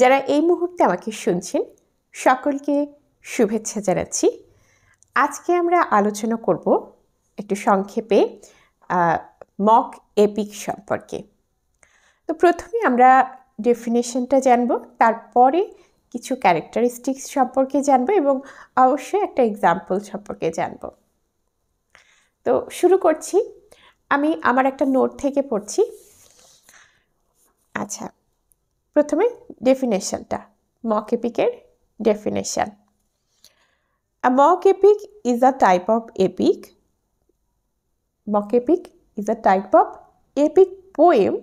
যারা এই মুহূর্তে আমাকে শুনছেন সকলকে শুভেচ্ছা জানাচ্ছি। আজকে আমরা আলোচনা করব একটু সংক্ষেপে মক এপিক সম্পর্কে। তো প্রথমে আমরা ডেফিনেশনটা জানব, তারপরে কিছু ক্যারেক্টারিস্টিক্স সম্পর্কে জানব এবং অবশ্যই একটা এক্সাম্পল সম্পর্কে জানব। তো শুরু করছি, আমি আমার একটা নোট থেকে পড়ছি। আচ্ছা, প্রথমে ডেফিনেশনটা, মক এপিকের definition. A mock epic is a type of epic. Mock epic is a type of epic poem,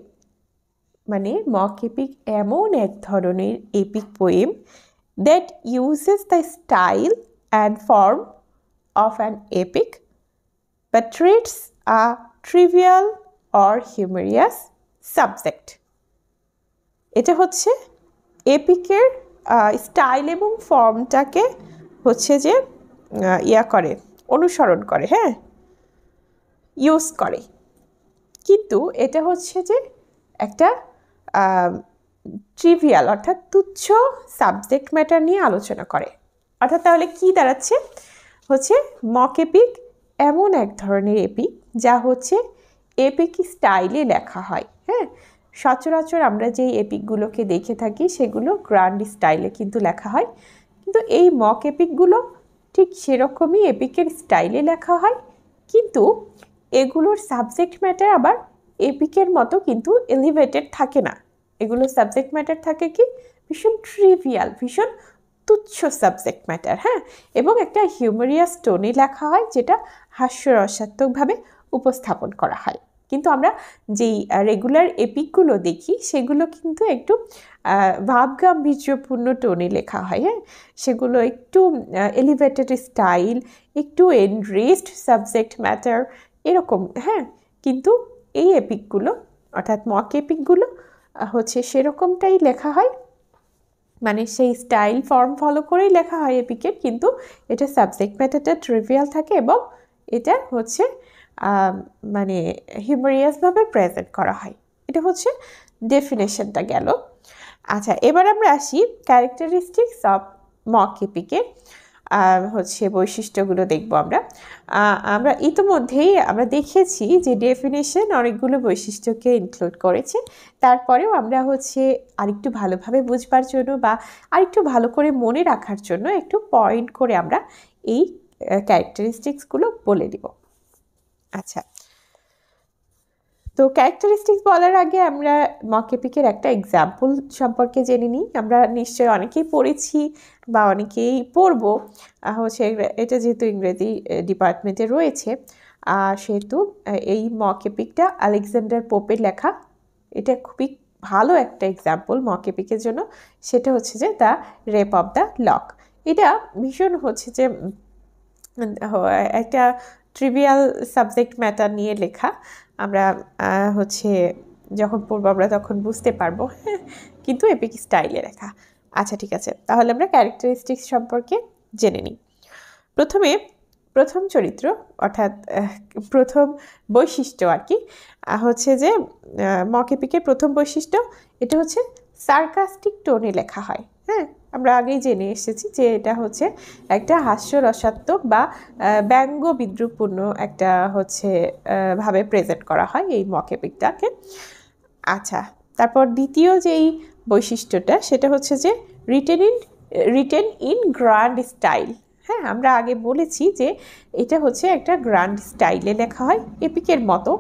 মানে mock epic এমন এক ধরনের epic poem that uses the style and form of an epic but treats a trivial or humorous subject. এটা হচ্ছে এপিকের style এবং ফর্মটাকে হচ্ছে যে করে, অনুসরণ করে, হ্যাঁ, ইউজ করে, কিন্তু এটা হচ্ছে যে একটা ট্রিভিয়াল অর্থাৎ তুচ্ছ সাবজেক্ট ম্যাটার নিয়ে আলোচনা করে। অর্থাৎ তাহলে কি দাঁড়াচ্ছে, হচ্ছে মক এপিক এমন এক ধরনের এপিক যা হচ্ছে এপিক স্টাইলে লেখা হয়। হ্যাঁ, সচরাচর আমরা যেই এপিকগুলোকে দেখে থাকি সেগুলো গ্র্যান্ড স্টাইলে কিন্তু লেখা হয়, কিন্তু এই মক এপিকগুলো ঠিক সেরকমই এপিকের স্টাইলে লেখা হয়, কিন্তু এগুলোর সাবজেক্ট ম্যাটার আবার এপিকের মতো কিন্তু এলিভেটেড থাকে না। এগুলোর সাবজেক্ট ম্যাটার থাকে কি ভীষণ ট্রিভিয়াল, ভীষণ তুচ্ছ সাবজেক্ট ম্যাটার, হ্যাঁ, এবং একটা হিউমারিয়াস টোনে লেখা হয় যেটা হাস্যরসাত্মকভাবে উপস্থাপন করা হয়। কিন্তু আমরা যেই রেগুলার এপিকগুলো দেখি সেগুলো কিন্তু একটু ভাবগাম্ভীর্যপূর্ণ টোনে লেখা হয়, হ্যাঁ, সেগুলো একটু এলিভেটেড স্টাইল, একটু এনরিচড সাবজেক্ট ম্যাটার এরকম, হ্যাঁ, কিন্তু এই এপিকগুলো অর্থাৎ মক এপিকগুলো হচ্ছে সেরকমটাই লেখা হয়, মানে সেই স্টাইল ফর্ম ফলো করেই লেখা হয় এপিকের, কিন্তু এটা সাবজেক্ট ম্যাটারটা ট্রিভিয়াল থাকে এবং এটা হচ্ছে মানে হিউমারিয়াসভাবে প্রেজেন্ট করা হয়। এটা হচ্ছে ডেফিনেশনটা গেল। আচ্ছা, এবার আমরা আসি ক্যারেক্টারিস্টিক্স অফ মক এপিকের হচ্ছে বৈশিষ্ট্যগুলো দেখব। আমরা ইতিমধ্যেই আমরা দেখেছি যে ডেফিনেশন অনেকগুলো বৈশিষ্ট্যকে ইনক্লুড করেছে। তারপরেও আমরা হচ্ছে আরেকটু ভালোভাবে বুঝবার জন্য বা আরেকটু ভালো করে মনে রাখার জন্য একটু পয়েন্ট করে আমরা এই ক্যারেক্টারিস্টিক্সগুলো বলে দিব। আচ্ছা, তো ক্যারেক্টারিস্টিক্স বলার আগে আমরা মক এপিকের একটা এক্সাম্পল সম্পর্কে জেনে নিই। আমরা নিশ্চয়ই অনেকেই পড়েছি বা অনেকেই পড়ব, হচ্ছে এটা যেহেতু ইংরেজি ডিপার্টমেন্টে রয়েছে, সেহেতু এই মক এপিকটা আলেকজান্ডার পোপের লেখা। এটা খুবই ভালো একটা এক্সাম্পল মক এপিকের জন্য। সেটা হচ্ছে যে the rape of the lock. এটা ভীষণ হচ্ছে যে একটা ট্রিভিয়াল সাবজেক্ট ম্যাটার নিয়ে লেখা। আমরা হচ্ছে যখন পড়বো আমরা তখন বুঝতে পারবো, হ্যাঁ, কিন্তু এপিক স্টাইলে লেখা। আচ্ছা, ঠিক আছে, তাহলে আমরা ক্যারেক্টারিস্টিক্স সম্পর্কে জেনে নিই। প্রথম চরিত্র অর্থাৎ প্রথম বৈশিষ্ট্য আর কি হচ্ছে যে মক এপিকের প্রথম বৈশিষ্ট্য, এটা হচ্ছে সার্কাস্টিক টোনে লেখা হয়। হ্যাঁ, আমরা আগেই জেনে এসেছি যে এটা হচ্ছে একটা হাস্যরসাত্মক বা ব্যঙ্গ বিদ্রুপপূর্ণ একটা হচ্ছে ভাবে প্রেজেন্ট করা হয় এই মক এপিকটাকে। আচ্ছা, তারপর দ্বিতীয় যেই বৈশিষ্ট্যটা সেটা হচ্ছে যে রিটেন ইন গ্র্যান্ড স্টাইল। হ্যাঁ, আমরা আগে বলেছি যে এটা হচ্ছে একটা গ্র্যান্ড স্টাইলে লেখা হয়, এপিকের মতো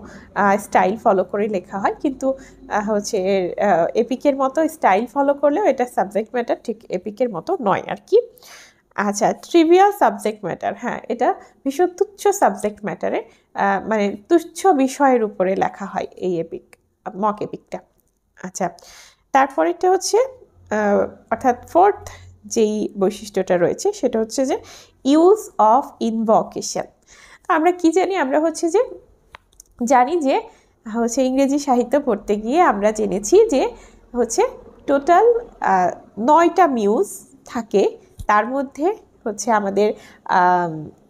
স্টাইল ফলো করে লেখা হয়, কিন্তু হচ্ছে এপিকের মতো স্টাইল ফলো করলেও এটা সাবজেক্ট ম্যাটার ঠিক এপিকের মতো নয় আর কি। আচ্ছা, ট্রিভিয়াল সাবজেক্ট ম্যাটার, হ্যাঁ, এটা ভীষণ তুচ্ছ সাবজেক্ট ম্যাটারে মানে তুচ্ছ বিষয়ের উপরে লেখা হয় এই এপিক, মক এপিকটা। আচ্ছা, তারপরেরটা হচ্ছে অর্থাৎ ফোর্থ যেই বৈশিষ্ট্যটা রয়েছে সেটা হচ্ছে যে ইউজ অফ ইনভোকেশন। আমরা কি জানি, আমরা হচ্ছে যে জানি যে হচ্ছে ইংরেজি সাহিত্য পড়তে গিয়ে আমরা জেনেছি যে হচ্ছে টোটাল 9টা মিউজ থাকে, তার মধ্যে হচ্ছে আমাদের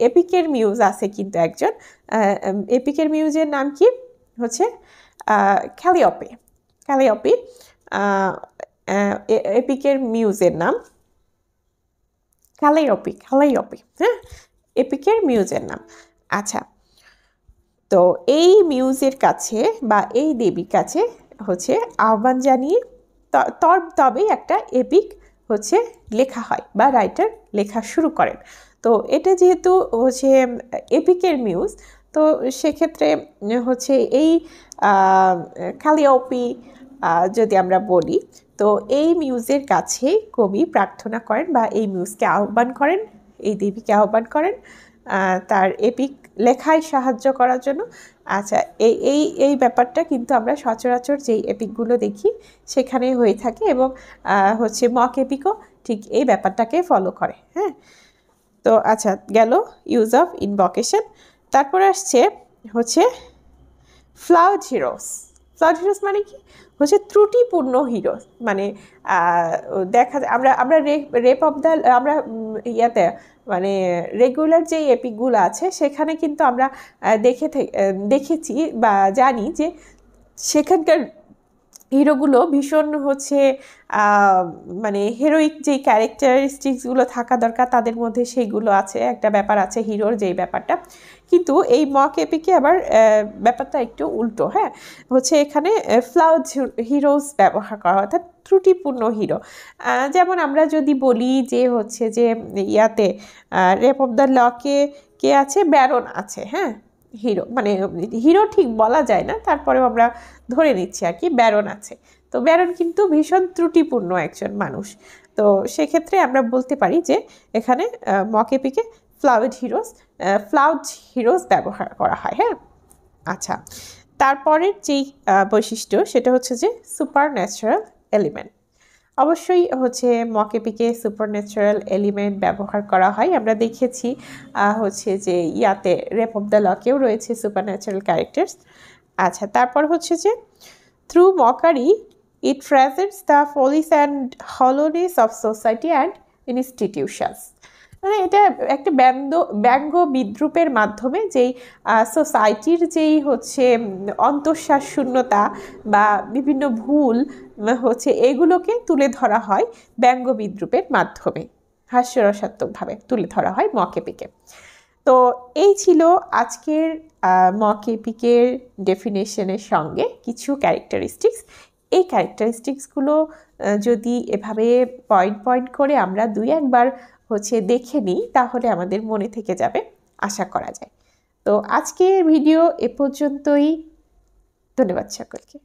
এপিকের মিউজ আছে কিন্তু একজন। এপিকের মিউজের নাম কি হচ্ছে ক্যালিওপে। এপিকের মিউজের নাম ক্যালাইওপি, হ্যাঁ, এপিকের মিউজের নাম। আচ্ছা, তো এই মিউজের কাছে বা এই দেবীর কাছে হচ্ছে আহ্বান জানিয়ে তবেই একটা এপিক হচ্ছে লেখা হয় বা রাইটার লেখা শুরু করেন। তো এটা যেহেতু হচ্ছে এপিকের মিউজ, তো সেক্ষেত্রে হচ্ছে এই ক্যালিওপি যদি আমরা বলি, তো এই মিউজের কাছে কবি প্রার্থনা করেন বা এই মিউজকে আহ্বান করেন, এই দেবীকে আহ্বান করেন তার এপিক লেখায় সাহায্য করার জন্য। আচ্ছা, এই এই এই ব্যাপারটা কিন্তু আমরা সচরাচর যেই এপিকগুলো দেখি সেখানে হয়ে থাকে, এবং হচ্ছে মক এপিকও ঠিক এই ব্যাপারটাকে ফলো করে। হ্যাঁ, তো আচ্ছা গেল ইউজ অফ ইনভকেশন। তারপরে আসছে হচ্ছে ফ্লাউড হিরোস। ফ্লাউড হিরোস মানে কি? হচ্ছে ত্রুটিপূর্ণ হিরো। মানে দেখা যায় আমরা রেপ অফ দ্য আমরা ইয়াতে মানে রেগুলার যেই এপিকগুলো আছে সেখানে কিন্তু আমরা দেখেছি বা জানি যে সেখানকার হিরোগুলো ভীষণ হচ্ছে মানে হিরোইক যেই ক্যারেক্টারিস্টিক্সগুলো থাকা দরকার তাদের মধ্যে সেইগুলো আছে, একটা ব্যাপার আছে হিরোর যেই ব্যাপারটা। কিন্তু এই মক এপিকে আবার ব্যাপারটা একটু উল্টো। হ্যাঁ, হচ্ছে এখানে ফ্লাউড হিরোস ব্যবহার করা হয়, অর্থাৎ ত্রুটিপূর্ণ হিরো। যেমন আমরা যদি বলি যে হচ্ছে যে ইয়াতে রেপ অফ দ্য লকে কে আছে, ব্যারন আছে। হ্যাঁ, হিরো মানে হিরো ঠিক বলা যায় না, তারপরেও আমরা ধরে নিচ্ছি আর কি ব্যারন আছে। তো ব্যারন কিন্তু ভীষণ ত্রুটিপূর্ণ একজন মানুষ। তো সেক্ষেত্রে আমরা বলতে পারি যে এখানে মক এপিকে ফ্লাউড হিরোস ব্যবহার করা হয়। হ্যাঁ, আচ্ছা, তারপরের যেই বৈশিষ্ট্য সেটা হচ্ছে যে সুপার ন্যাচারাল এলিমেন্ট। অবশ্যই হচ্ছে মক এপিকে সুপারন্যাচারাল এলিমেন্ট ব্যবহার করা হয়। আমরা দেখেছি হচ্ছে যে ইয়াতে রেপ অফ দ্য লকেও রয়েছে সুপারন্যাচারাল ক্যারেক্টার্স। আচ্ছা, তারপর হচ্ছে যে through mockery it presents the follies and hollowness of society and institutions. মানে এটা একটা ব্যঙ্গ বিদ্রুপের মাধ্যমে যেই সোসাইটির যেই হচ্ছে অন্তঃশ্বাস শূন্যতা বা বিভিন্ন ভুল হচ্ছে এগুলোকে তুলে ধরা হয় ব্যঙ্গ বিদ্রুপের মাধ্যমে, হাস্যরসাত্মকভাবে তুলে ধরা হয় মক এপিকে। তো এই ছিল আজকের মক এপিকের ডেফিনেশনের সঙ্গে কিছু ক্যারেক্টারিস্টিক্স। এই ক্যারেক্টারিস্টিক্সগুলো যদি এভাবে পয়েন্ট করে আমরা দুই একবার হচ্ছে দেখে নিই তাহলে আমাদের মনে থেকে যাবে, আশা করা যায়। তো আজকের ভিডিও এ পর্যন্তই। ধন্যবাদ সকলকে।